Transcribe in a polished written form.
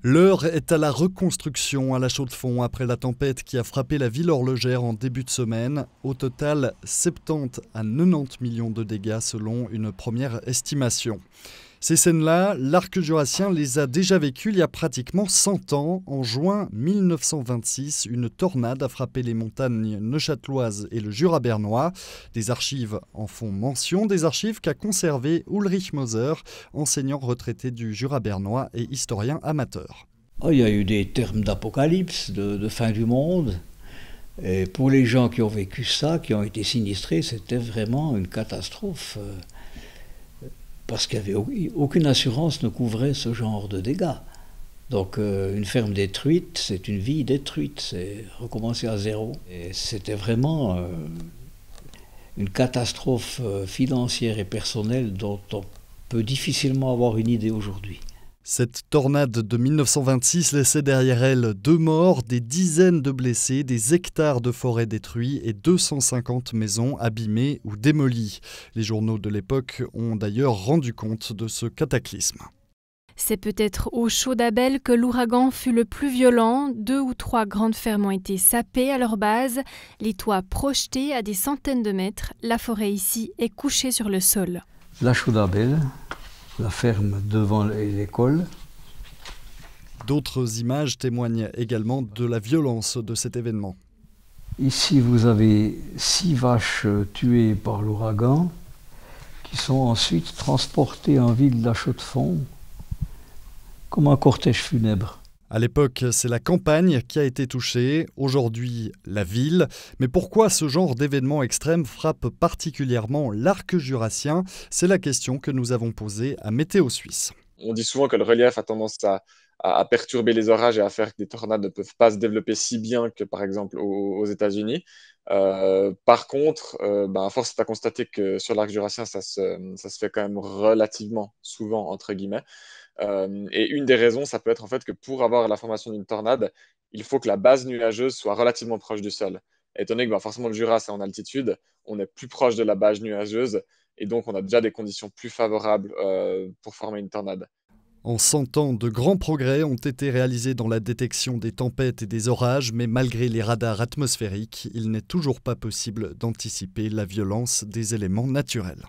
L'heure est à la reconstruction à La Chaux-de-Fonds après la tempête qui a frappé la ville horlogère en début de semaine. Au total, 70 à 90 millions de dégâts selon une première estimation. Ces scènes-là, l'arc jurassien les a déjà vécues il y a pratiquement 100 ans. En juin 1926, une tornade a frappé les montagnes neuchâteloises et le Jura bernois. Des archives en font mention, des archives qu'a conservé Ulrich Moser, enseignant retraité du Jura bernois et historien amateur. Il y a eu des termes d'apocalypse, de fin du monde. Et pour les gens qui ont vécu ça, qui ont été sinistrés, c'était vraiment une catastrophe. Parce qu'aucune assurance ne couvrait ce genre de dégâts. Donc une ferme détruite, c'est une vie détruite, c'est recommencer à zéro. Et c'était vraiment une catastrophe financière et personnelle dont on peut difficilement avoir une idée aujourd'hui. Cette tornade de 1926 laissait derrière elle 2 morts, des dizaines de blessés, des hectares de forêt détruits et 250 maisons abîmées ou démolies. Les journaux de l'époque ont d'ailleurs rendu compte de ce cataclysme. C'est peut-être au Chaux d'Abel que l'ouragan fut le plus violent. 2 ou 3 grandes fermes ont été sapées à leur base, les toits projetés à des centaines de mètres. La forêt ici est couchée sur le sol. La Chaux d'Abel, la ferme devant l'école. D'autres images témoignent également de la violence de cet événement. Ici, vous avez 6 vaches tuées par l'ouragan qui sont ensuite transportées en ville de La Chaux-de-Fonds comme un cortège funèbre. À l'époque, c'est la campagne qui a été touchée, aujourd'hui la ville. Mais pourquoi ce genre d'événement extrême frappe particulièrement l'arc jurassien? C'est la question que nous avons posée à Météo Suisse. On dit souvent que le relief a tendance à perturber les orages et à faire que des tornades ne peuvent pas se développer si bien que par exemple aux États-Unis. Par contre, à force est à constater que sur l'arc jurassien, ça se fait quand même relativement souvent, entre guillemets. Et une des raisons, ça peut être en fait que pour avoir la formation d'une tornade, il faut que la base nuageuse soit relativement proche du sol. Étant donné que forcément le Jura, c'est en altitude, on est plus proche de la base nuageuse et donc on a déjà des conditions plus favorables pour former une tornade. En 100 ans, de grands progrès ont été réalisés dans la détection des tempêtes et des orages, mais malgré les radars atmosphériques, il n'est toujours pas possible d'anticiper la violence des éléments naturels.